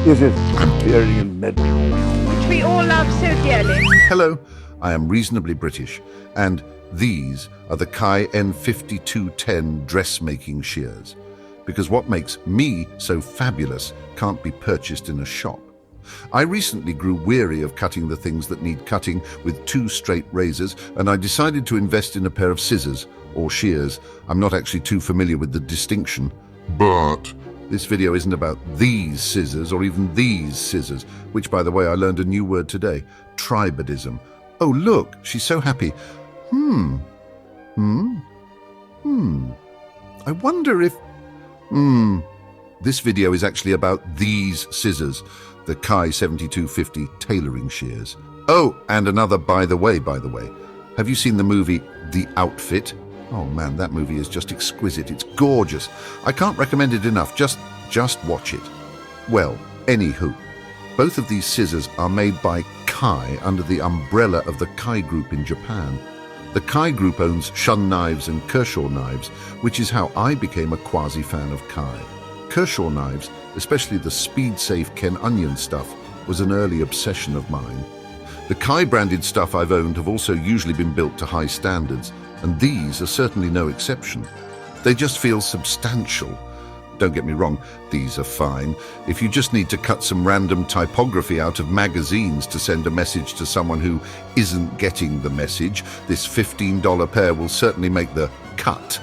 This is appearing in med. Which we all love so dearly. Hello, I am reasonably British, and these are the Kai N5210 dressmaking shears, because what makes me so fabulous can't be purchased in a shop. I recently grew weary of cutting the things that need cutting with two straight razors, and I decided to invest in a pair of scissors, or shears. I'm not actually too familiar with the distinction. But this video isn't about these scissors or even these scissors, which, by the way, I learned a new word today, tribadism. Oh, look, she's so happy. I wonder if... This video is actually about these scissors, the Kai 7250 tailoring shears. Oh, and another by the way. Have you seen the movie The Outfit? Oh man, that movie is just exquisite. It's gorgeous. I can't recommend it enough. Just watch it. Well, anywho, both of these scissors are made by Kai under the umbrella of the Kai Group in Japan. The Kai Group owns Shun Knives and Kershaw Knives, which is how I became a quasi-fan of Kai. Kershaw Knives, especially the speed-safe Ken Onion stuff, was an early obsession of mine. The Kai-branded stuff I've owned have also usually been built to high standards, and these are certainly no exception. They just feel substantial. Don't get me wrong, these are fine. If you just need to cut some random typography out of magazines to send a message to someone who isn't getting the message, this $15 pair will certainly make the cut.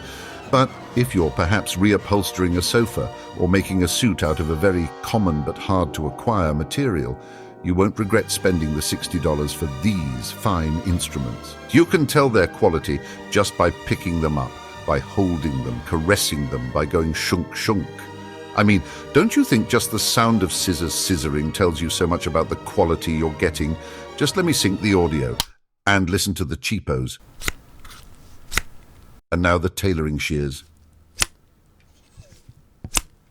But if you're perhaps reupholstering a sofa or making a suit out of a very common but hard to acquire material, you won't regret spending the $60 for these fine instruments. You can tell their quality just by picking them up, by holding them, caressing them, by going shunk shunk. I mean, don't you think just the sound of scissors scissoring tells you so much about the quality you're getting? Just let me sync the audio and listen to the cheapos. And now the tailoring shears.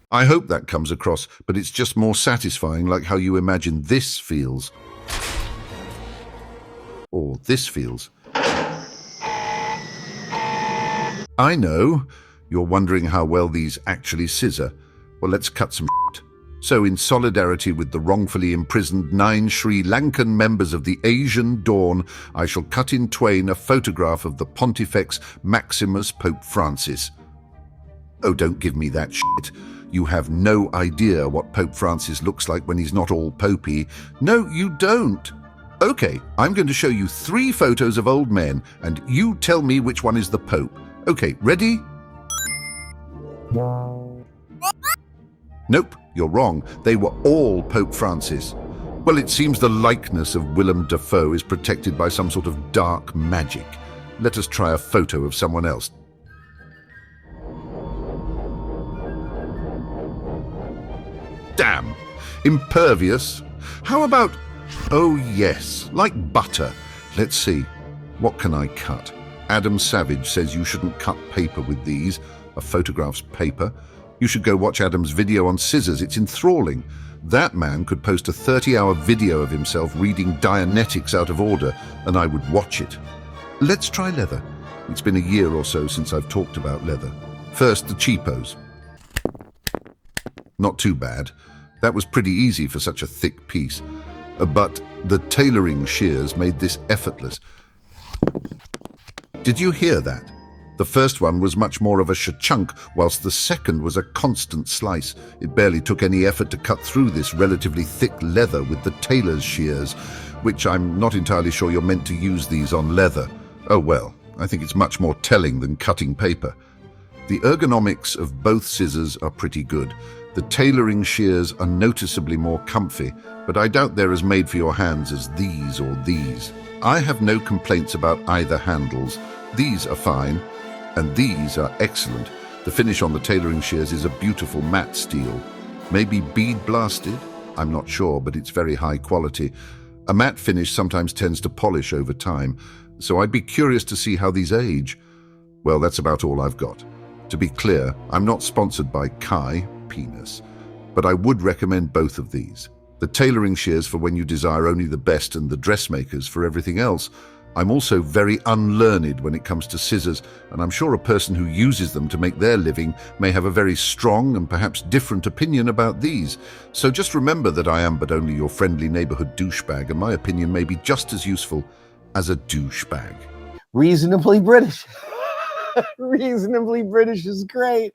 I hope that comes across, but it's just more satisfying, like how you imagine this feels. Or this feels. I know, you're wondering how well these actually scissor. Well, let's cut some shit. So, in solidarity with the wrongfully imprisoned 9 Sri Lankan members of the Asian Dawn, I shall cut in twain a photograph of the Pontifex Maximus Pope Francis. Oh, don't give me that shit. You have no idea what Pope Francis looks like when he's not all popey. No, you don't. Okay, I'm going to show you 3 photos of old men, and you tell me which one is the Pope. Okay, ready? Nope, you're wrong. They were all Pope Francis. Well, it seems the likeness of Willem Dafoe is protected by some sort of dark magic. Let us try a photo of someone else. Damn! Impervious? How about... Oh yes, like butter. Let's see. What can I cut? Adam Savage says you shouldn't cut paper with these. A photograph's paper. You should go watch Adam's video on scissors. It's enthralling. That man could post a 30-hour video of himself reading Dianetics out of order, and I would watch it. Let's try leather. It's been a year or so since I've talked about leather. First, the cheapos. Not too bad. That was pretty easy for such a thick piece. But the tailoring shears made this effortless. Did you hear that? The first one was much more of a chunk, whilst the second was a constant slice. It barely took any effort to cut through this relatively thick leather with the tailor's shears, which I'm not entirely sure you're meant to use these on leather. Oh well, I think it's much more telling than cutting paper. The ergonomics of both scissors are pretty good. The tailoring shears are noticeably more comfy, but I doubt they're as made for your hands as these or these. I have no complaints about either handles. These are fine, and these are excellent. The finish on the tailoring shears is a beautiful matte steel. Maybe bead blasted? I'm not sure, but it's very high quality. A matte finish sometimes tends to polish over time, so I'd be curious to see how these age. Well, that's about all I've got. To be clear, I'm not sponsored by Kai, penis, but I would recommend both of these. The tailoring shears for when you desire only the best, and the dressmakers for everything else. I'm also very unlearned when it comes to scissors, and I'm sure a person who uses them to make their living may have a very strong and perhaps different opinion about these. So just remember that I am but only your friendly neighborhood douchebag, and my opinion may be just as useful as a douchebag. Reasonably British. Reasonably British is great.